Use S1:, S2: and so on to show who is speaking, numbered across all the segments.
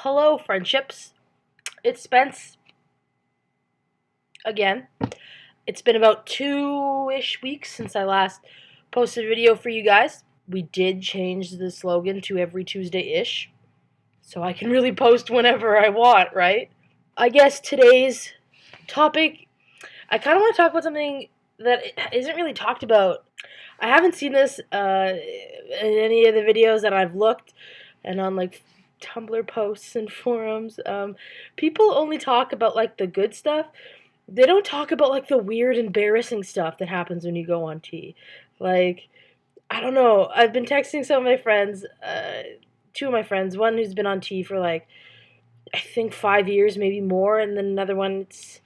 S1: Hello, friendships. It's Spence again. It's been about 2-ish weeks since I last posted a video for you guys. We did change the slogan to every Tuesday-ish, so I can really post whenever I want, right? I guess today's topic, I kind of want to talk about something that isn't really talked about. I haven't seen this in any of the videos that I've looked, and on like Tumblr posts and forums. People only talk about like the good stuff. They don't talk about like the weird, embarrassing stuff that happens when you go on tea. Like, I don't know. I've been texting some of my friends, two of my friends, one who's been on tea for like, I think 5 years, maybe more, and then another one, it's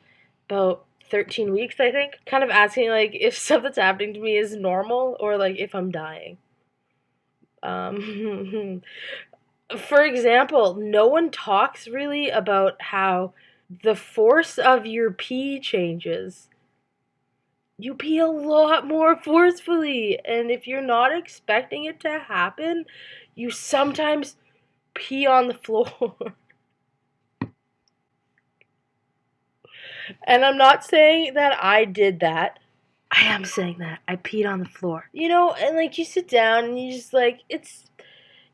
S1: about 13 weeks, I think. Kind of asking like if stuff that's happening to me is normal or like if I'm dying. For example, no one talks really about how the force of your pee changes. You pee a lot more forcefully, and if you're not expecting it to happen, you sometimes pee on the floor. And I'm not saying that I did that. I am saying that I peed on the floor. You know, and like you sit down and you just like,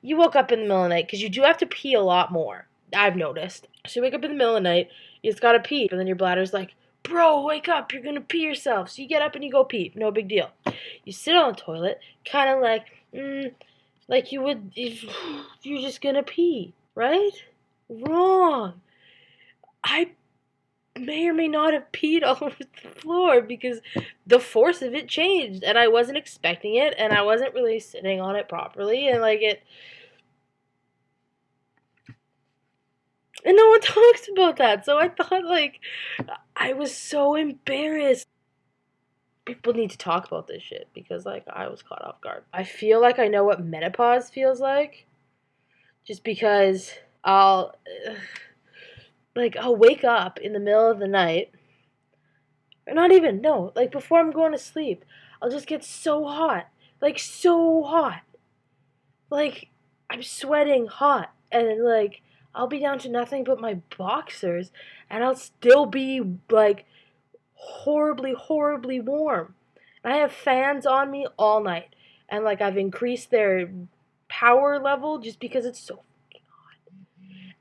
S1: you woke up in the middle of the night, because you do have to pee a lot more, I've noticed. So you wake up in the middle of the night, you just gotta pee, and then your bladder's like, bro, wake up, you're gonna pee yourself. So you get up and you go pee, no big deal. You sit on the toilet, kind of like you would if you're just gonna pee, right? Wrong. I may or may not have peed all over the floor because the force of it changed, and I wasn't expecting it, and I wasn't really sitting on it properly, and like it. And no one talks about that, so I thought, like, I was so embarrassed. People need to talk about this shit, because, like, I was caught off guard. I feel like I know what menopause feels like, just because I'll wake up in the middle of the night, or not even, no, like, before I'm going to sleep, I'll just get so hot, like, so hot. Like, I'm sweating hot, and, like, I'll be down to nothing but my boxers, and I'll still be, like, horribly, horribly warm. And I have fans on me all night, and, like, I've increased their power level just because it's so fucking hot.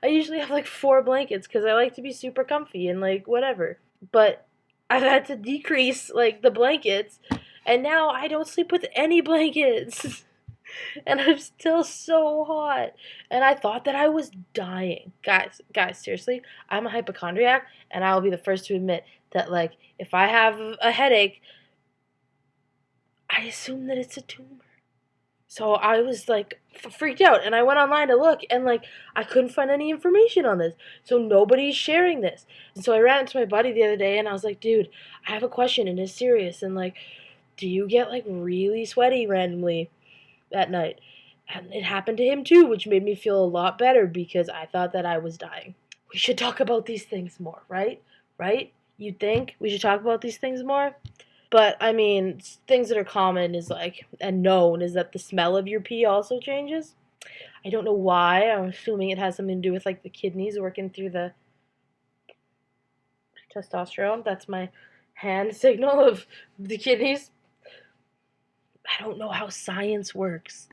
S1: I usually have, like, 4 blankets, because I like to be super comfy and, like, whatever. But I've had to decrease, like, the blankets, and now I don't sleep with any blankets. And I'm still so hot. And I thought that I was dying. Guys, seriously, I'm a hypochondriac, and I'll be the first to admit that, like, if I have a headache, I assume that it's a tumor. So I was, like, freaked out, and I went online to look, and, like, I couldn't find any information on this. So nobody's sharing this. And so I ran into my buddy the other day, and I was like, dude, I have a question, and it's serious, and, like, do you get, like, really sweaty randomly at night? And it happened to him too, which made me feel a lot better, because I thought that I was dying. We should talk about these things more, right? Right? You'd think we should talk about these things more? But, I mean, things that are common is like, and known, is that the smell of your pee also changes. I don't know why. I'm assuming it has something to do with, like, the kidneys working through the testosterone. That's my hand signal of the kidneys. I don't know how science works.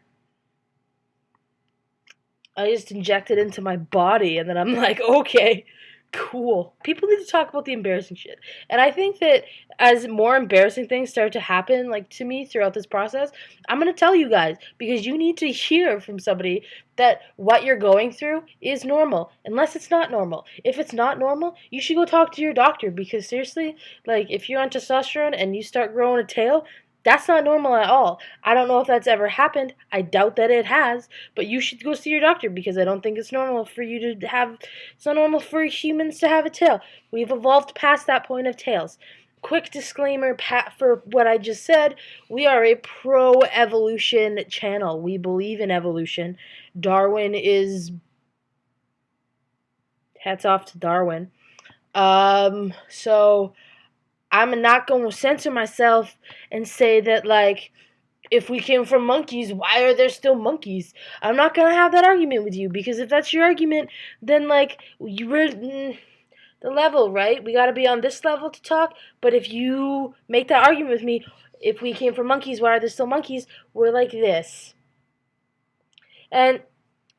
S1: I just inject it into my body, and then I'm like, okay, cool. People need to talk about the embarrassing shit. And I think that as more embarrassing things start to happen, like, to me throughout this process, I'm going to tell you guys, because you need to hear from somebody that what you're going through is normal, unless it's not normal. If it's not normal, you should go talk to your doctor, because seriously, like, if you're on testosterone and you start growing a tail, that's not normal at all. I don't know if that's ever happened. I doubt that it has. But you should go see your doctor, because I don't think it's normal for you to have... It's not normal for humans to have a tail. We've evolved past that point of tails. Quick disclaimer for what I just said. We are a pro-evolution channel. We believe in evolution. Darwin is... Hats off to Darwin. So... I'm not going to censor myself and say that, like, if we came from monkeys, why are there still monkeys? I'm not gonna have that argument with you, because if that's your argument, then like you're the level, right? We gotta be on this level to talk. But if you make that argument with me, if we came from monkeys, why are there still monkeys? We're like this. And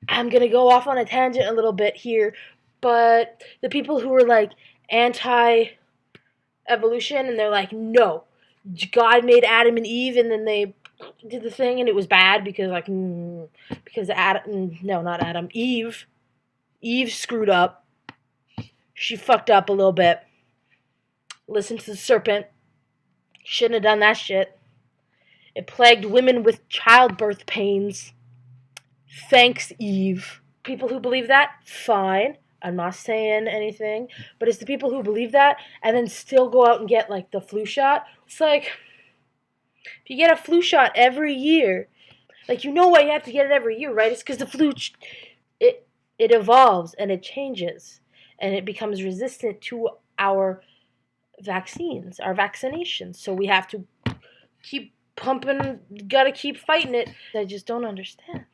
S1: I'm gonna go off on a tangent a little bit here, but the people who are like anti evolution and they're like, no, God made Adam and Eve, and then they did the thing and it was bad because like because Adam, no, not Adam, Eve screwed up. She fucked up a little bit. Listened to the serpent. Shouldn't have done that shit. It plagued women with childbirth pains. Thanks, Eve. People who believe that, fine. I'm not saying anything, but it's the people who believe that and then still go out and get like the flu shot. It's like, if you get a flu shot every year, like you know why you have to get it every year, right? It's because the flu, it evolves and it changes and it becomes resistant to our vaccines, our vaccinations. So we have to keep pumping, gotta keep fighting it. I just don't understand.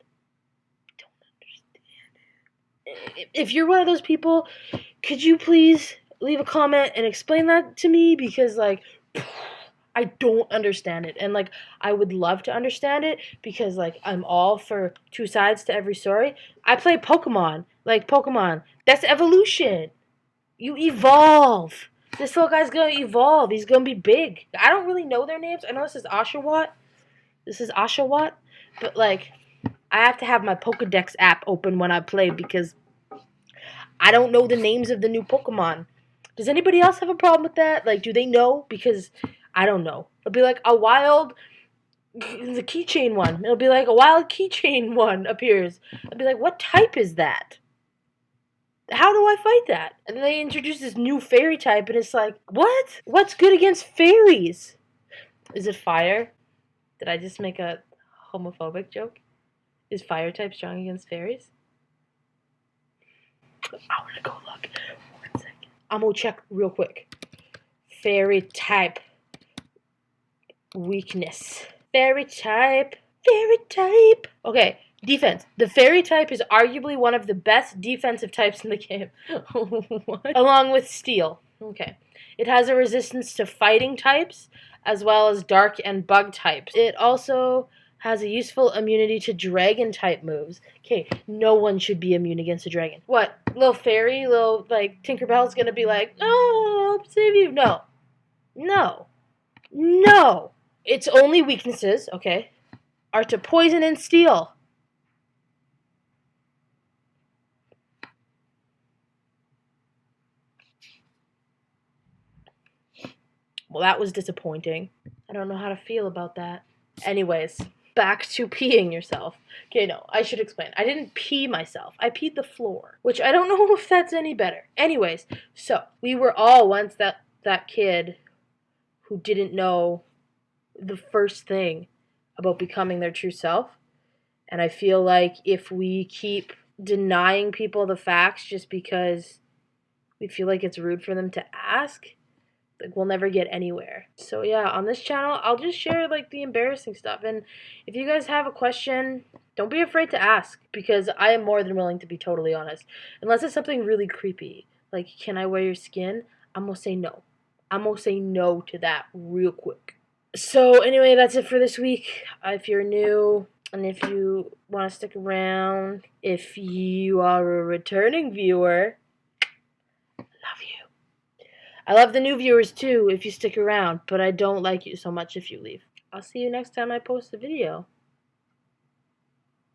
S1: If you're one of those people, could you please leave a comment and explain that to me? Because like I don't understand it, and like I would love to understand it, because like I'm all for two sides to every story. I play Pokemon. Like Pokemon, that's evolution. You evolve. This little guy's gonna evolve. He's gonna be big. I don't really know their names. I know this is Oshawott. But like I have to have my Pokedex app open when I play, because I don't know the names of the new Pokemon. Does anybody else have a problem with that? Like, do they know? Because I don't know. It'll be like a wild, the keychain one. It'll be like a wild keychain one appears. I'll be like, what type is that? How do I fight that? And then they introduce this new fairy type, and it's like, what? What's good against fairies? Is it fire? Did I just make a homophobic joke? Is fire type strong against fairies? I want to go look. 1 second. I'm going to check real quick. Fairy type. Weakness. Fairy type. Okay, defense. The fairy type is arguably one of the best defensive types in the game. What? Along with steel. Okay. It has a resistance to fighting types, as well as dark and bug types. It also has a useful immunity to dragon type moves. Okay, no one should be immune against a dragon. What? Little fairy, little like Tinkerbell's gonna be like, oh, I'll save you. No. Its only weaknesses, okay, are to poison and steel. Well, that was disappointing. I don't know how to feel about that. Anyways, back to peeing yourself. Okay, no, I should explain. I didn't pee myself. I peed the floor, which I don't know if that's any better. Anyways, so we were all once that kid who didn't know the first thing about becoming their true self. And I feel like if we keep denying people the facts just because we feel like it's rude for them to ask, like we'll never get anywhere. So yeah, on this channel, I'll just share like the embarrassing stuff. And if you guys have a question, don't be afraid to ask, because I am more than willing to be totally honest. Unless it's something really creepy, like can I wear your skin? I'm gonna say no. I'm gonna say no to that real quick. So anyway, that's it for this week. If you're new and if you want to stick around, if you are a returning viewer, love you. I love the new viewers too if you stick around, but I don't like you so much if you leave. I'll see you next time I post a video.